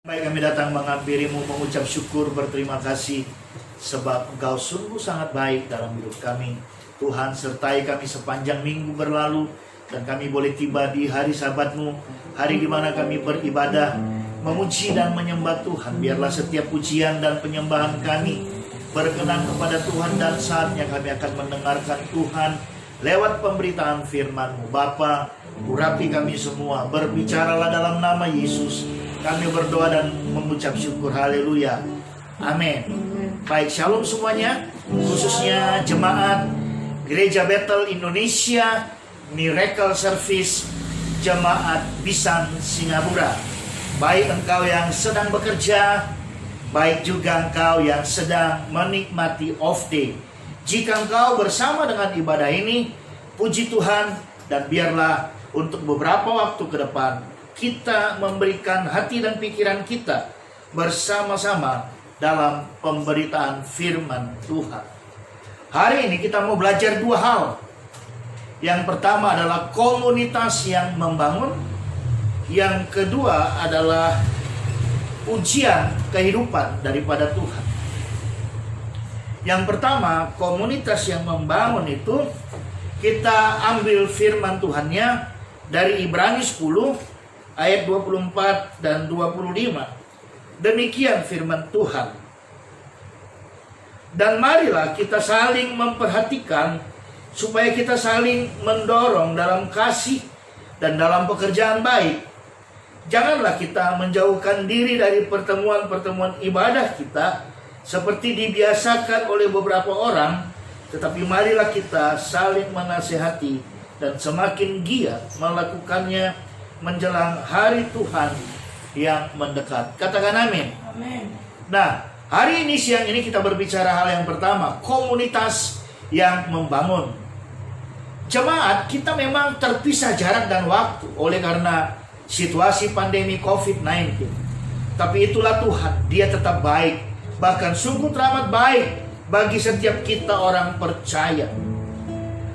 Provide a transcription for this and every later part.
Baik, kami datang menghampirimu mengucap syukur berterima kasih sebab Engkau sungguh sangat baik dalam hidup kami. Tuhan, sertai kami sepanjang minggu berlalu dan kami boleh tiba di hari Sabat-Mu, hari di mana kami beribadah, memuji dan menyembah Tuhan. Biarlah setiap pujian dan penyembahan kami berkenan kepada Tuhan, dan saatnya kami akan mendengarkan Tuhan lewat pemberitaan firman-Mu. Bapa, urapi kami semua, berbicaralah dalam nama Yesus. Kami berdoa dan mengucap syukur. Haleluya. Amin. Baik, shalom semuanya, khususnya jemaat Gereja Bethel Indonesia Miracle Service Jemaat Bisan Singapura. Baik engkau yang sedang bekerja, baik juga engkau yang sedang menikmati off day. Jika engkau bersama dengan ibadah ini, puji Tuhan, dan biarlah untuk beberapa waktu ke depan kita memberikan hati dan pikiran kita bersama-sama dalam pemberitaan firman Tuhan. Hari ini kita mau belajar dua hal. Yang pertama adalah komunitas yang membangun. Yang kedua adalah ujian kehidupan daripada Tuhan. Yang pertama, komunitas yang membangun itu, kita ambil firman Tuhannya dari Ibrani 10 ayat 24 dan 25. Demikian firman Tuhan. Dan marilah kita saling memperhatikan supaya kita saling mendorong dalam kasih dan dalam pekerjaan baik. Janganlah kita menjauhkan diri dari pertemuan-pertemuan ibadah kita seperti dibiasakan oleh beberapa orang, tetapi marilah kita saling menasihati dan semakin giat melakukannya menjelang hari Tuhan yang mendekat. Katakan amin. Amin. Nah, hari ini, siang ini kita berbicara hal yang pertama, komunitas yang membangun. Jemaat kita memang terpisah jarak dan waktu oleh karena situasi pandemi COVID-19. Tapi itulah Tuhan, Dia tetap baik, bahkan sungguh teramat baik bagi setiap kita orang percaya.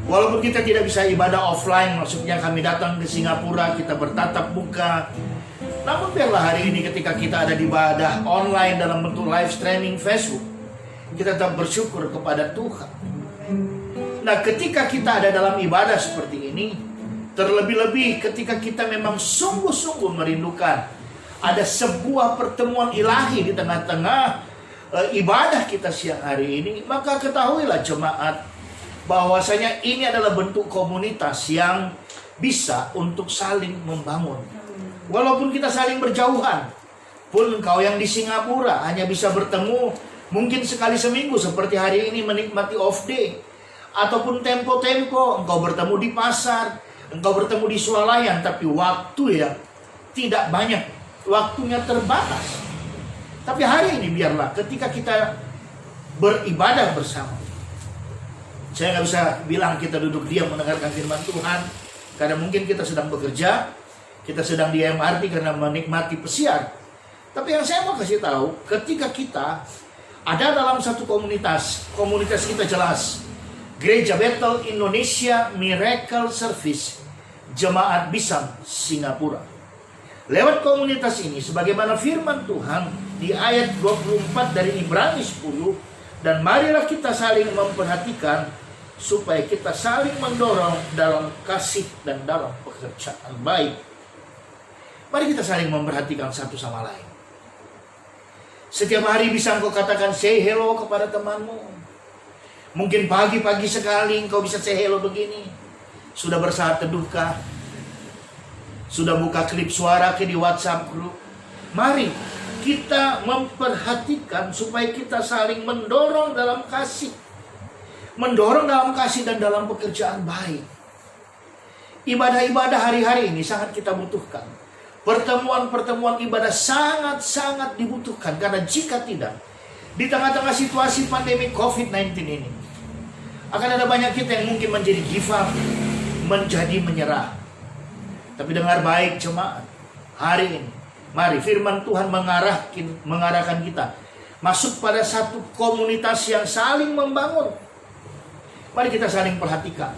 Walaupun kita tidak bisa ibadah offline, maksudnya kami datang ke Singapura, kita bertatap muka. Namun biarlah hari ini ketika kita ada di ibadah online dalam bentuk live streaming Facebook, kita tetap bersyukur kepada Tuhan. Nah, ketika kita ada dalam ibadah seperti ini, terlebih-lebih ketika kita memang sungguh-sungguh merindukan ada sebuah pertemuan ilahi di tengah-tengah ibadah kita siang hari ini, maka ketahuilah jemaat, bahwasanya ini adalah bentuk komunitas yang bisa untuk saling membangun. Walaupun kita saling berjauhan, pun engkau yang di Singapura hanya bisa bertemu mungkin sekali seminggu seperti hari ini menikmati off day, ataupun tempo-tempo engkau bertemu di pasar, engkau bertemu di swalayan, tapi waktu yang tidak banyak, waktunya terbatas. Tapi hari ini biarlah ketika kita beribadah bersama, saya nggak bisa bilang kita duduk diam mendengarkan firman Tuhan, karena mungkin kita sedang bekerja, kita sedang di MRT karena menikmati pesiar. Tapi yang saya mau kasih tahu, ketika kita ada dalam satu komunitas kita jelas, Gereja Bethel Indonesia Miracle Service Jemaat Bisan Singapura. Lewat komunitas ini, sebagaimana firman Tuhan di ayat 24 dari Ibrani 10, dan marilah kita saling memperhatikan supaya kita saling mendorong dalam kasih dan dalam pekerjaan baik. Mari kita saling memperhatikan satu sama lain. Setiap hari bisa engkau katakan say hello kepada temanmu. Mungkin pagi-pagi sekali engkau bisa say hello begini. Sudah bersaat teduhkah? Sudah buka klip suara ke di WhatsApp group? Mari kita memperhatikan supaya kita saling mendorong dalam kasih. Mendorong dalam kasih dan dalam pekerjaan baik. Ibadah-ibadah hari-hari ini sangat kita butuhkan. Pertemuan-pertemuan ibadah sangat-sangat dibutuhkan. Karena jika tidak, di tengah-tengah situasi pandemi COVID-19 ini, akan ada banyak kita yang mungkin menjadi give up, menjadi menyerah. Tapi dengar baik jemaat, hari ini, mari firman Tuhan mengarahkan kita masuk pada satu komunitas yang saling membangun. Mari kita saling perhatikan.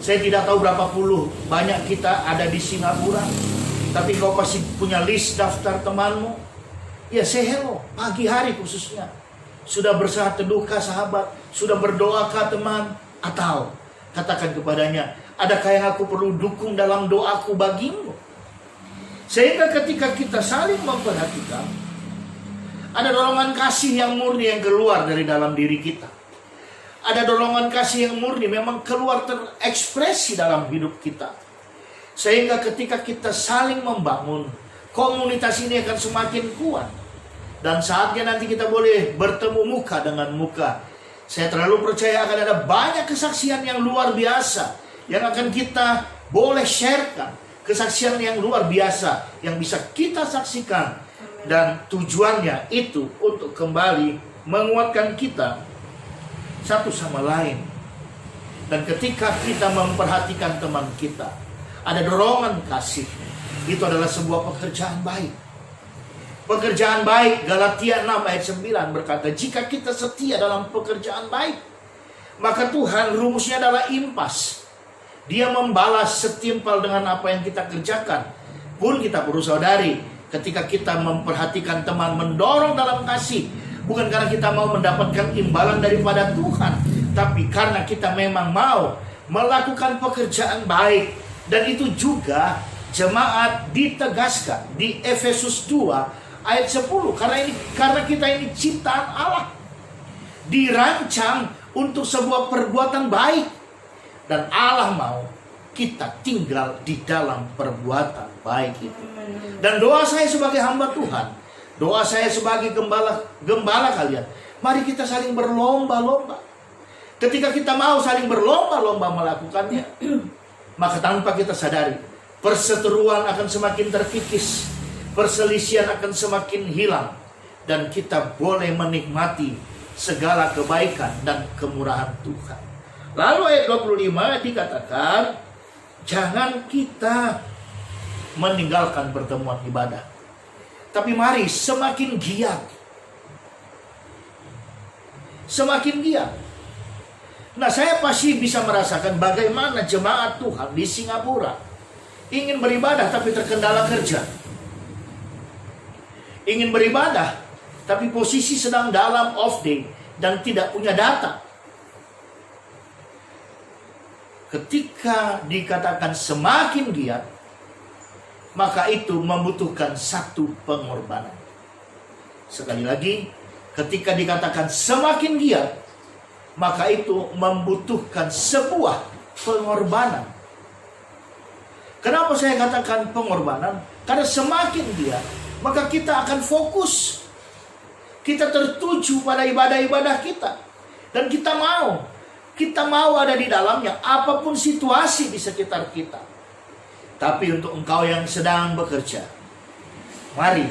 Saya tidak tahu berapa puluh banyak kita ada di Singapura, Tapi kau pasti punya list daftar temanmu. Ya, say hello, pagi hari khususnya. Sudah bersaat teduhkah sahabat? Sudah berdoakah teman? Atau katakan kepadanya, adakah yang aku perlu dukung dalam doaku bagimu? Sehingga ketika kita saling memperhatikan, ada dorongan kasih yang murni yang keluar dari dalam diri kita. Ada dorongan kasih yang murni memang keluar terekspresi dalam hidup kita. Sehingga ketika kita saling membangun, komunitas ini akan semakin kuat. Dan saatnya nanti kita boleh bertemu muka dengan muka. Saya terlalu percaya akan ada banyak kesaksian yang luar biasa yang akan kita boleh sharekan. Kesaksian yang luar biasa yang bisa kita saksikan. Dan tujuannya itu untuk kembali menguatkan kita satu sama lain. Dan ketika kita memperhatikan teman kita, ada dorongan kasih. Itu adalah sebuah pekerjaan baik. Pekerjaan baik, Galatia 6 ayat 9 berkata, jika kita setia dalam pekerjaan baik, maka Tuhan rumusnya adalah impas. Dia membalas setimpal dengan apa yang kita kerjakan. Pun kita perlu sadari, ketika kita memperhatikan teman, mendorong dalam kasih, bukan karena kita mau mendapatkan imbalan daripada Tuhan, tapi karena kita memang mau melakukan pekerjaan baik. Dan itu juga jemaat ditegaskan di Efesus 2 ayat 10. Karena kita ini ciptaan Allah, dirancang untuk sebuah perbuatan baik. Dan Allah mau kita tinggal di dalam perbuatan baik itu. Dan doa saya sebagai hamba Tuhan, doa saya sebagai gembala kalian, mari kita saling berlomba-lomba. Ketika kita mau saling berlomba-lomba melakukannya, maka tanpa kita sadari, perseteruan akan semakin terkikis, perselisihan akan semakin hilang, dan kita boleh menikmati segala kebaikan dan kemurahan Tuhan. Lalu ayat 25 dikatakan, jangan kita meninggalkan pertemuan ibadah, tapi mari semakin giat. Semakin giat. Nah, saya pasti bisa merasakan bagaimana jemaat Tuhan di Singapura ingin beribadah tapi terkendala kerja. Ingin beribadah tapi posisi sedang dalam off day dan tidak punya data. Ketika dikatakan semakin giat, maka itu membutuhkan satu pengorbanan. Sekali lagi, ketika dikatakan semakin giat, maka itu membutuhkan sebuah pengorbanan. Kenapa saya katakan pengorbanan? Karena semakin giat, maka kita akan fokus. Kita tertuju pada ibadah-ibadah kita. Dan kita mau ada di dalamnya, apapun situasi di sekitar kita. Tapi untuk engkau yang sedang bekerja, mari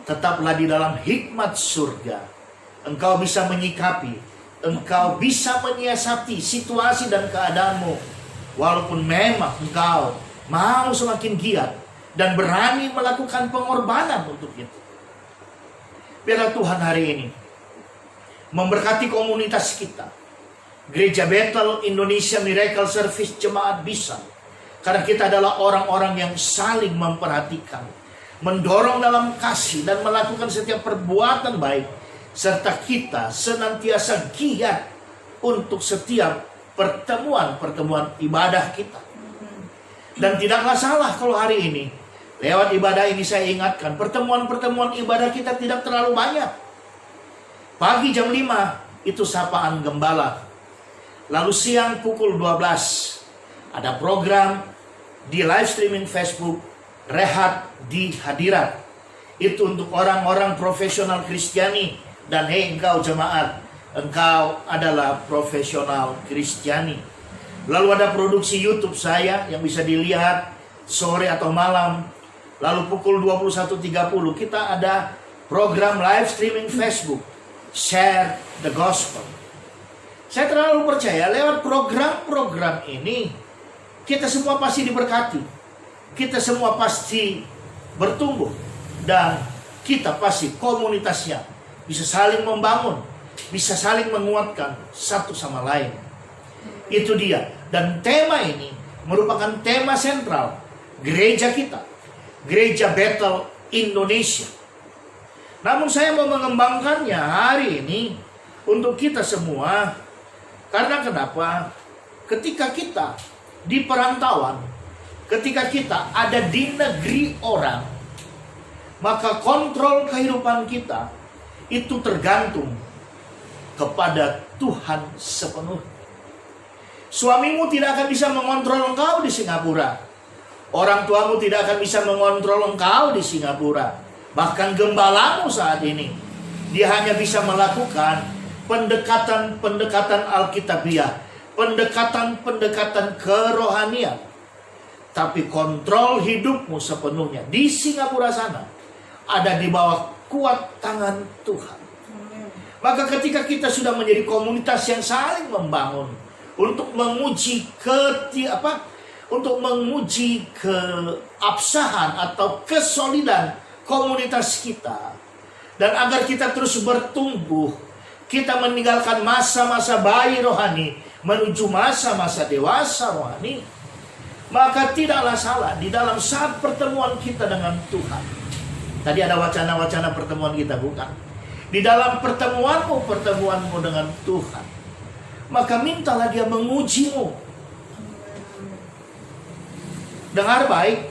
tetaplah di dalam hikmat surga. Engkau bisa menyikapi, engkau bisa menyiasati situasi dan keadaanmu, walaupun memang engkau mau semakin giat dan berani melakukan pengorbanan untuk itu. Biarlah Tuhan hari ini memberkati komunitas kita, Gereja Bethel Indonesia Miracle Service Jemaat Bisa. Karena kita adalah orang-orang yang saling memperhatikan, mendorong dalam kasih dan melakukan setiap perbuatan baik. Serta kita senantiasa giat untuk setiap pertemuan ibadah kita. Dan tidaklah salah kalau hari ini, lewat ibadah ini saya ingatkan, pertemuan ibadah kita tidak terlalu banyak. Pagi jam 5 itu sapaan gembala. Lalu siang pukul 12 ada program di live streaming Facebook, Rehat di Hadirat. Itu untuk orang-orang profesional Kristiani. Dan engkau jemaat, engkau adalah profesional Kristiani. Lalu ada produksi YouTube saya yang bisa dilihat sore atau malam. Lalu pukul 21.30 kita ada program live streaming Facebook, Share the Gospel. Saya terlalu percaya lewat program-program ini kita semua pasti diberkati. Kita semua pasti bertumbuh. Dan kita pasti komunitasnya bisa saling membangun, bisa saling menguatkan satu sama lain. Itu dia. Dan tema ini merupakan tema sentral gereja kita. Gereja Bethel Indonesia. Namun saya mau mengembangkannya hari ini untuk kita semua. Karena kenapa? Ketika kita di perantauan, ketika kita ada di negeri orang, maka kontrol kehidupan kita itu tergantung kepada Tuhan sepenuhnya. Suamimu tidak akan bisa mengontrol engkau di Singapura. Orang tuamu tidak akan bisa mengontrol engkau di Singapura. Bahkan gembalamu saat ini, dia hanya bisa melakukan pendekatan-pendekatan Alkitabiah, pendekatan-pendekatan kerohanian. Tapi kontrol hidupmu sepenuhnya di Singapura sana ada di bawah kuat tangan Tuhan. Maka ketika kita sudah menjadi komunitas yang saling membangun untuk menguji keabsahan atau kesolidan komunitas kita, dan agar kita terus bertumbuh, kita meninggalkan masa-masa bayi rohani menuju masa-masa dewasa rohani, maka tidaklah salah di dalam saat pertemuan kita dengan Tuhan. Tadi ada wacana-wacana pertemuan kita, bukan? Di dalam pertemuanmu dengan Tuhan, maka mintalah dia mengujimu. Dengar baik,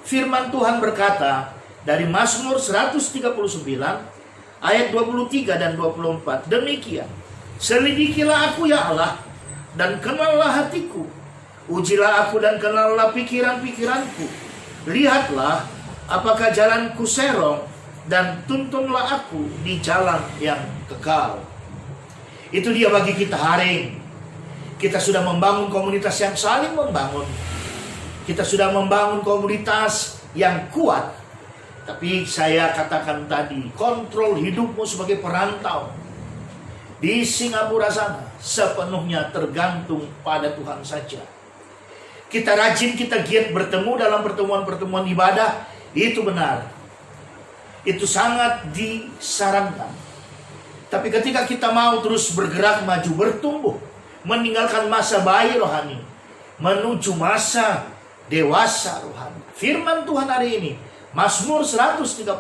firman Tuhan berkata dari Mazmur 139 ayat 23 dan 24, demikian, selidikilah aku ya Allah, dan kenallah hatiku, ujilah aku dan kenallah pikiran-pikiranku, lihatlah apakah jalanku serong, dan tuntunlah aku di jalan yang kekal. Itu dia bagi kita hari ini. Kita sudah membangun komunitas yang saling membangun. Kita sudah membangun komunitas yang kuat. Tapi saya katakan tadi, kontrol hidupmu sebagai perantau di Singapura sana sepenuhnya tergantung pada Tuhan saja. Kita rajin, kita giat bertemu dalam pertemuan-pertemuan ibadah, itu benar. Itu sangat disarankan. Tapi ketika kita mau terus bergerak maju, bertumbuh, meninggalkan masa bayi rohani, menuju masa dewasa rohani. Firman Tuhan hari ini, Mazmur 139,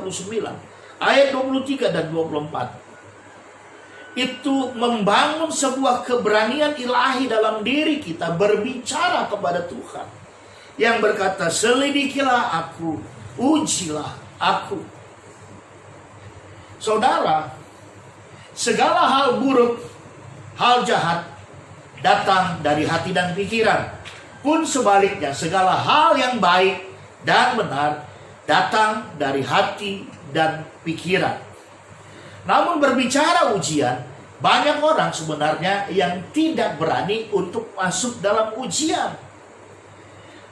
ayat 23 dan 24. Itu membangun sebuah keberanian ilahi dalam diri kita, berbicara kepada Tuhan. Yang berkata, selidikilah aku, ujilah aku. Saudara, segala hal buruk, hal jahat datang dari hati dan pikiran. Pun sebaliknya, segala hal yang baik dan benar datang dari hati dan pikiran. Namun berbicara ujian, banyak orang sebenarnya yang tidak berani untuk masuk dalam ujian.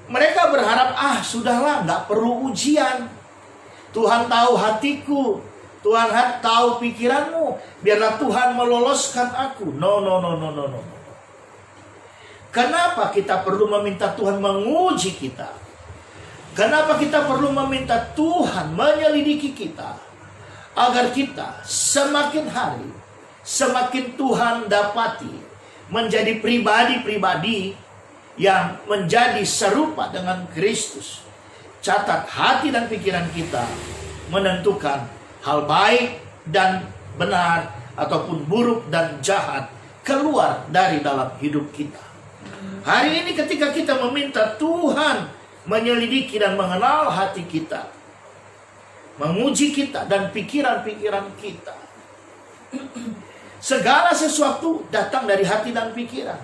Mereka berharap, sudahlah, gak perlu ujian. Tuhan tahu hatiku, Tuhan tahu pikiranmu, biarlah Tuhan meloloskan aku. No. Kenapa kita perlu meminta Tuhan menguji kita? Kenapa kita perlu meminta Tuhan menyelidiki kita? Agar kita semakin hari, semakin Tuhan dapati menjadi pribadi-pribadi yang menjadi serupa dengan Kristus. Catat, hati dan pikiran kita menentukan hal baik dan benar ataupun buruk dan jahat keluar dari dalam hidup kita. Hari ini ketika kita meminta Tuhan menyelidiki dan mengenal hati kita, menguji kita dan pikiran-pikiran kita, segala sesuatu datang dari hati dan pikiran.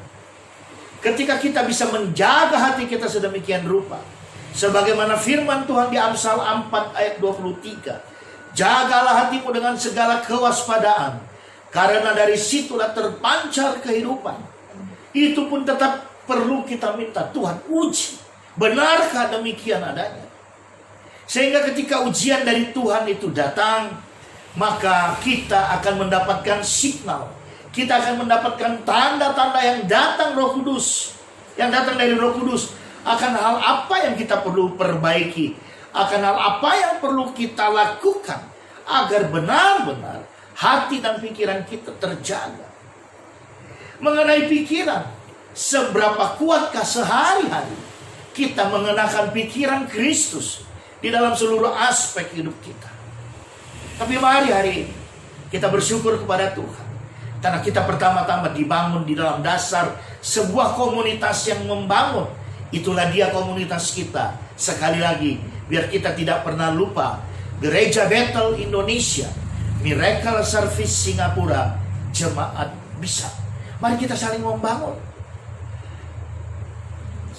Ketika kita bisa menjaga hati kita sedemikian rupa, sebagaimana firman Tuhan di Amsal 4 ayat 23, jagalah hatimu dengan segala kewaspadaan, karena dari situlah terpancar kehidupan. Itu pun tetap perlu kita minta Tuhan uji, benarkah demikian adanya? Sehingga ketika ujian dari Tuhan itu datang, maka kita akan mendapatkan signal, kita akan mendapatkan tanda-tanda yang datang Roh Kudus, yang datang dari Roh Kudus, akan hal apa yang kita perlu perbaiki, akan hal apa yang perlu kita lakukan agar benar-benar hati dan pikiran kita terjaga. Mengenai pikiran, seberapa kuatkah sehari-hari kita mengenakan pikiran Kristus di dalam seluruh aspek hidup kita. Tapi mari hari ini kita bersyukur kepada Tuhan, karena kita pertama-tama dibangun di dalam dasar sebuah komunitas yang membangun. Itulah dia komunitas kita. Sekali lagi, biar kita tidak pernah lupa, Gereja Bethel Indonesia, Miracle Service Singapura, Jemaat Bisa. Mari kita saling membangun.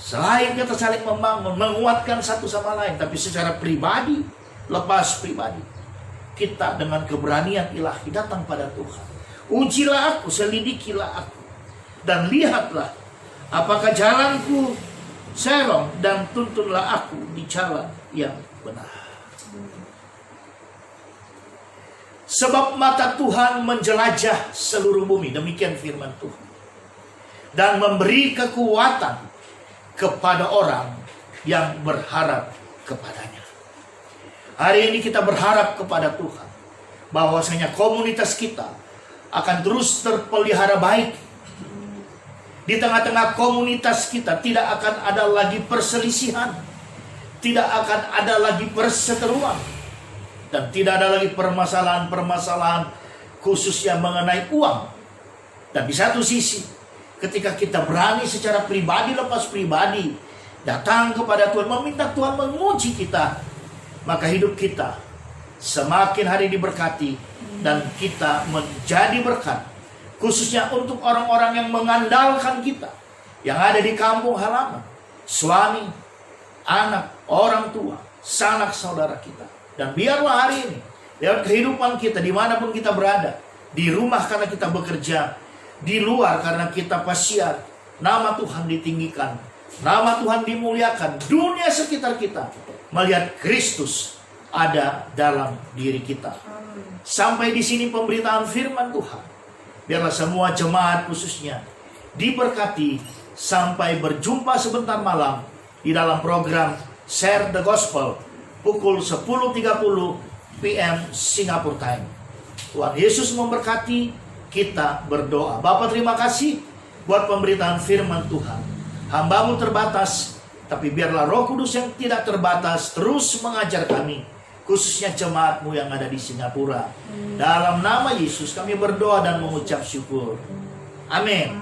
Selain kita saling membangun, menguatkan satu sama lain, tapi secara pribadi, lepas pribadi, kita dengan keberanian ilahi datang pada Tuhan. Ujilah aku, selidikilah aku, dan lihatlah apakah jalanku serong, dan tuntunlah aku di jalan yang benar. Sebab mata Tuhan menjelajah seluruh bumi, demikian firman Tuhan, dan memberi kekuatan kepada orang yang berharap kepadanya. Hari ini kita berharap kepada Tuhan bahwasanya komunitas kita akan terus terpelihara baik. Di tengah-tengah komunitas kita tidak akan ada lagi perselisihan, tidak akan ada lagi perseteruan, dan tidak ada lagi permasalahan-permasalahan khususnya mengenai uang. Dan di satu sisi, ketika kita berani secara pribadi lepas pribadi datang kepada Tuhan, meminta Tuhan menguji kita, maka hidup kita semakin hari diberkati dan kita menjadi berkat, khususnya untuk orang-orang yang mengandalkan kita, yang ada di kampung halaman, suami, anak, orang tua, sanak saudara kita. Dan biarlah hari ini, lewat kehidupan kita dimanapun kita berada, di rumah karena kita bekerja, di luar karena kita pasiar, nama Tuhan ditinggikan, nama Tuhan dimuliakan. Dunia sekitar kita melihat Kristus ada dalam diri kita. Sampai di sini pemberitaan firman Tuhan. Biarlah semua jemaat khususnya diberkati. Sampai berjumpa sebentar malam di dalam program Share the Gospel pukul 10.30 PM Singapore Time. Tuhan Yesus memberkati. Kita berdoa. Bapa, terima kasih buat pemberitaan firman Tuhan. Hamba-Mu terbatas, tapi biarlah Roh Kudus yang tidak terbatas terus mengajar kami, khususnya jemaat-Mu yang ada di Singapura. Dalam nama Yesus kami berdoa dan mengucap syukur. Amin.